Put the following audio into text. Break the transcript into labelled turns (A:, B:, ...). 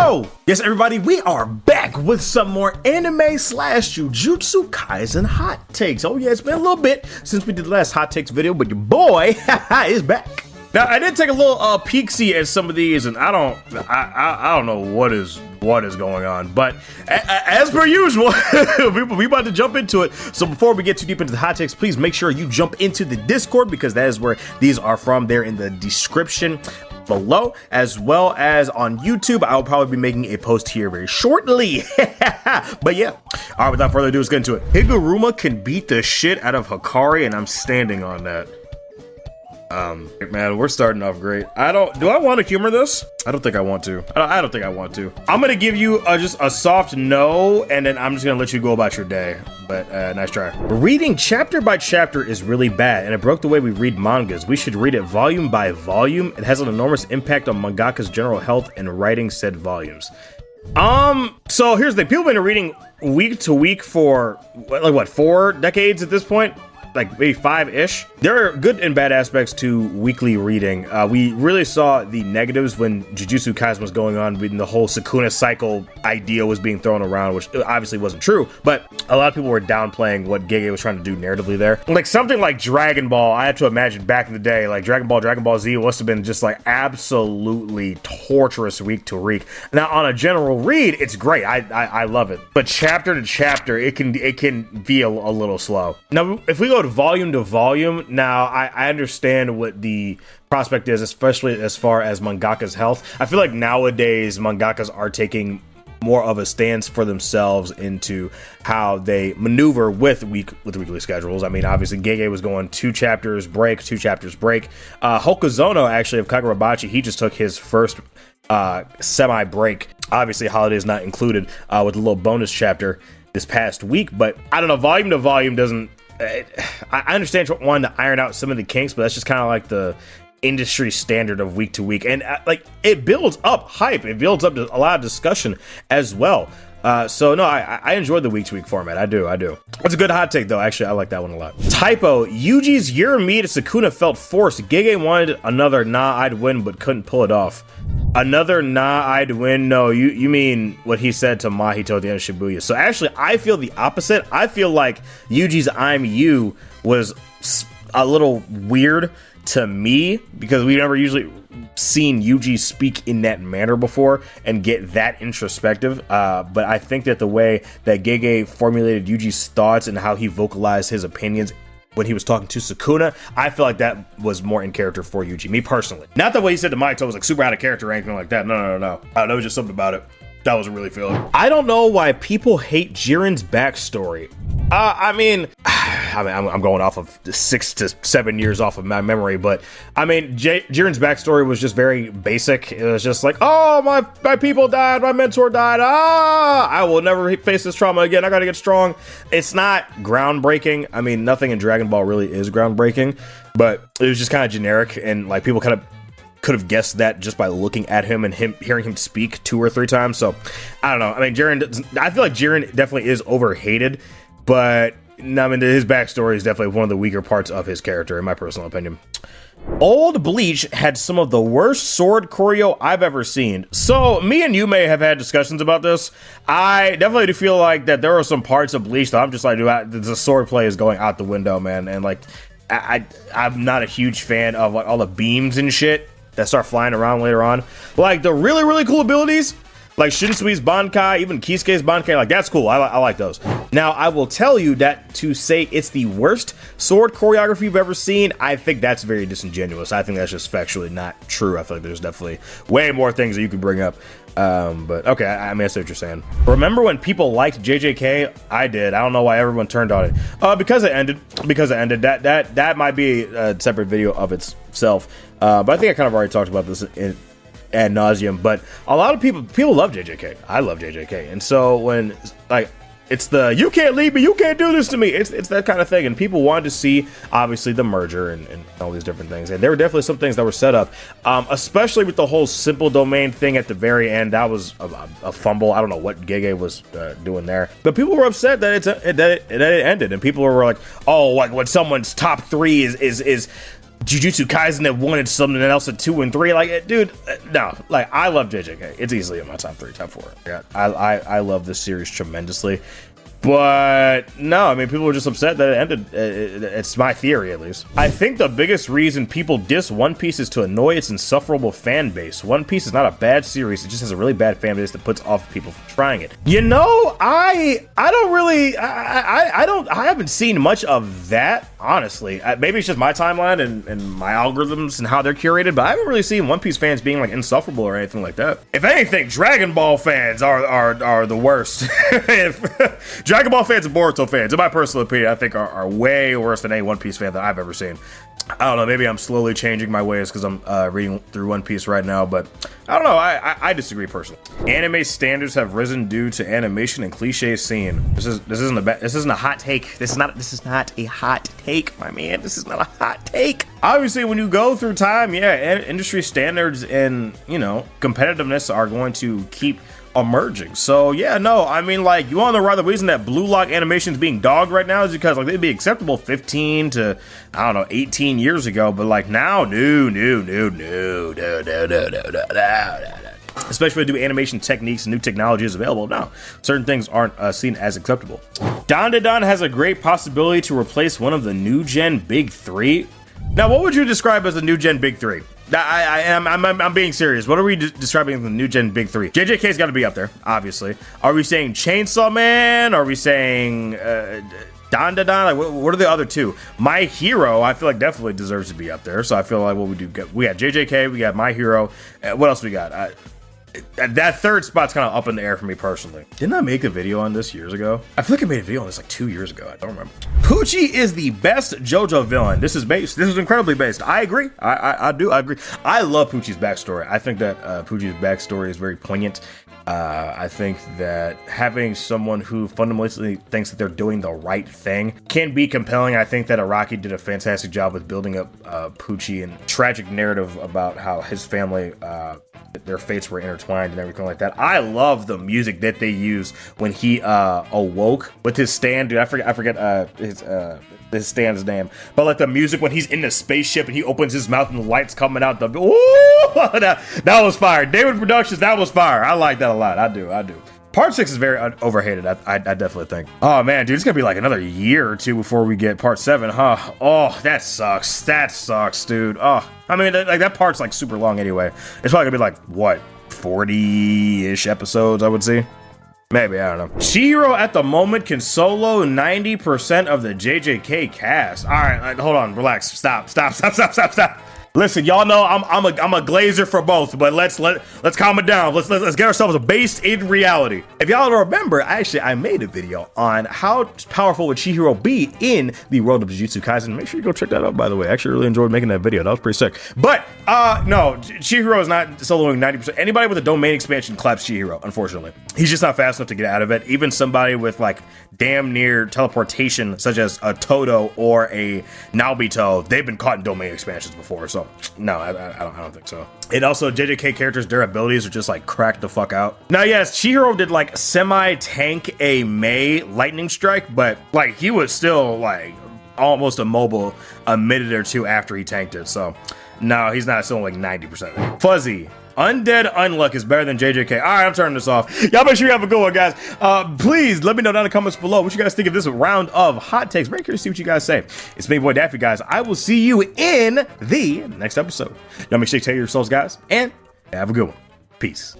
A: go. Yes, everybody, we are back with some more anime slash Jujutsu Kaisen hot takes. Oh yeah, it's been a little bit since we did the last hot takes video, but your boy is back. Now, I did take a little peek-see at some of these, and I don't know what is going on, but as per usual, we about to jump into it. So before we get too deep into the hot takes, please make sure you jump into the Discord, because that is where these are from. They're in the description below, as well as on YouTube. I'll probably be making a post here very shortly. But yeah, all right, without further ado, let's get into it. Higuruma can beat the shit out of Hikari, and I'm standing on that. Man, we're starting off great. Do I want to humor this? I don't think I want to. I don't think I want to. I'm gonna give you just a soft no, and then I'm just gonna let you go about your day. But nice try. Reading chapter by chapter is really bad, and it broke the way we read mangas. We should read it volume by volume. It has an enormous impact on mangaka's general health and writing said volumes. So here's the thing. People have been reading week to week for like what, 4 decades at this point? Like maybe 5-ish. There are good and bad aspects to weekly reading. We really saw the negatives when Jujutsu Kaisen was going on, when the whole Sukuna cycle idea was being thrown around, which obviously wasn't true, but a lot of people were downplaying what Gege was trying to do narratively there. Like something like Dragon Ball, I have to imagine back in the day, like Dragon Ball Z must have been just like absolutely torturous week to week. Now on a general read, it's great. I love it. But chapter to chapter, it can feel a little slow. Now, if we go to volume, now I understand what the prospect is, especially as far as mangaka's health. I feel like nowadays mangakas are taking more of a stance for themselves into how they maneuver with weekly schedules. I mean, obviously Gege was going 2 chapters break. Hokuzono, actually, of Kagurabachi, he just took his first semi break. Obviously holidays not included, with a little bonus chapter this past week. But I don't know, volume to volume doesn't, I understand wanting to iron out some of the kinks, but that's just kind of like the industry standard of week to week, and like it builds up hype, it builds up a lot of discussion as well. So no, I enjoyed the week to week format. I do. It's a good hot take though. Actually, I like that one a lot. Typo: Yuji's Yurimi to Sukuna felt forced. Gege wanted another I'd win, but couldn't pull it off. Another I'd win? No, you mean what he said to Mahito at the end of Shibuya. So actually, I feel the opposite. I feel like Yuji's I'm you was a little weird to me, because we've never usually seen Yuji speak in that manner before and get that introspective. But I think that the way that Gege formulated Yuji's thoughts and how he vocalized his opinions when he was talking to Sukuna, I feel like that was more in character for Yuji, me personally. Not the way he said to Mahito was like super out of character or anything like that. No. There was just something about it that wasn't really feeling. I don't know why people hate Jiren's backstory. I mean, I'm going off of 6 to 7 years off of my memory, but I mean, Jiren's backstory was just very basic. It was just like, oh, my people died, my mentor died. I will never face this trauma again. I gotta get strong. It's not groundbreaking. I mean, nothing in Dragon Ball really is groundbreaking, but it was just kind of generic, and like people kind of could have guessed that just by looking at him and hearing him speak 2 or 3 times. So I don't know. I mean, I feel like Jiren definitely is overhated, but I mean, his backstory is definitely one of the weaker parts of his character, in my personal opinion. Old Bleach had some of the worst sword choreo I've ever seen. So me and you may have had discussions about this. I definitely do feel like that there are some parts of Bleach that I'm just like, dude, the sword play is going out the window, man. And like, I'm not a huge fan of like all the beams and shit that start flying around later on. Like the really, really cool abilities, like Shinsui's Bankai, even Kisuke's Bankai, like that's cool. I like those. Now, I will tell you that to say it's the worst sword choreography you've ever seen, I think that's very disingenuous. I think that's just factually not true. I feel like there's definitely way more things that you could bring up. But okay, I mean, I see what you're saying. Remember when people liked JJK? I did. I don't know why everyone turned on it. Because it ended. That might be a separate video of itself. But I think I kind of already talked about this ad nauseum. But a lot of people love JJK. I love JJK, and so when like it's the you can't leave me, you can't do this to me. It's that kind of thing, and people wanted to see obviously the merger and all these different things, and there were definitely some things that were set up, especially with the whole simple domain thing at the very end. That was a fumble. I don't know what Gege was doing there, but people were upset that it ended, and people were like, oh, like when someone's top 3 is Jujutsu Kaisen that wanted something else at 2 and 3. Like, dude, no. Like, I love JJK. It's easily in my top 3, top 4. Yeah, I love this series tremendously. But no, I mean, people were just upset that it ended. It's my theory, at least. I think the biggest reason people diss One Piece is to annoy its insufferable fan base. One Piece is not a bad series. It just has a really bad fan base that puts off people from trying it. You know, I don't really, I haven't seen much of that, honestly. Maybe it's just my timeline and my algorithms and how they're curated, but I haven't really seen One Piece fans being like insufferable or anything like that. If anything, Dragon Ball fans are the worst. Dragon Ball fans and Boruto fans, in my personal opinion, I think are way worse than any One Piece fan that I've ever seen. I don't know, maybe I'm slowly changing my ways because I'm reading through One Piece right now, but I don't know, I disagree personally. Anime standards have risen due to animation and cliche scene. This isn't a hot take. This is not a hot take, my man. This is not a hot take. Obviously, when you go through time, yeah, industry standards and, you know, competitiveness are going to keep emerging. So yeah, no, I mean, like, you want to know the reason that Blue Lock animation is being dogged right now is because like they'd be acceptable 15 to, I don't know, 18 years ago, but like now, no. Especially when new animation techniques and new technology is available now, certain things aren't seen as acceptable. Dandadan has a great possibility to replace one of the new gen big 3. Now, what would you describe as the new gen big 3? I'm being serious. What are we describing as the new gen big 3? JJK's got to be up there, obviously. Are we saying Chainsaw Man? Are we saying Dandadan? Like, what are the other two? My Hero, I feel like definitely deserves to be up there. So I feel like what we do, we got JJK, we got My Hero. What else we got? That third spot's kind of up in the air for me personally. Didn't I make a video on this years ago? I feel like I made a video on this like 2 years ago. I don't remember. Pucci is the best JoJo villain. This is incredibly based. I agree. I agree. I love Pucci's backstory. I think that Pucci's backstory is very poignant. I think that having someone who fundamentally thinks that they're doing the right thing can be compelling. I think that Araki did a fantastic job with building up Pucci and tragic narrative about how his family, their fates were intertwined and everything like that. I love the music that they use when he awoke with his stand. Dude, I forget his stand's name, but like the music when he's in the spaceship and he opens his mouth and the lights coming out. That was fire. David Productions, that was fire. I like that a lot. I do. Part 6 is very overhated, I definitely think. Oh man, dude, it's gonna be like another year or two before we get part 7, huh? Oh, that sucks. That sucks, dude. Oh, I mean, like that part's like super long anyway. It's probably gonna be like, what, 40-ish episodes, I would say? Maybe, I don't know. Chihiro at the moment can solo 90% of the JJK cast. All right, hold on, relax, stop. Listen, y'all know I'm a glazer for both, but let's calm it down. Let's get ourselves based in reality. If y'all remember, actually, I made a video on how powerful would Chihiro be in the world of Jujutsu Kaisen. Make sure you go check that out, by the way. I actually really enjoyed making that video. That was pretty sick. But no, Chihiro is not soloing 90%. Anybody with a domain expansion claps Chihiro, unfortunately. He's just not fast enough to get out of it. Even somebody with like damn near teleportation, such as a Todo or a Naobito, they've been caught in domain expansions before. So no, I don't think so. And also, JJK characters, their abilities are just like cracked the fuck out. Now, yes, Chihiro did like semi-tank a Mei lightning strike, but like he was still like almost immobile a minute or two after he tanked it. So no, he's not still like 90%. Fuzzy. Undead Unluck is better than JJK. All right, I'm turning this off. Y'all make sure you have a good one, guys. Please let me know down in the comments below what you guys think of this round of hot takes. Very curious to see what you guys say. It's me, boy Daffy, guys. I will see you in the next episode. Y'all make sure you take care of yourselves, guys, and have a good one. Peace.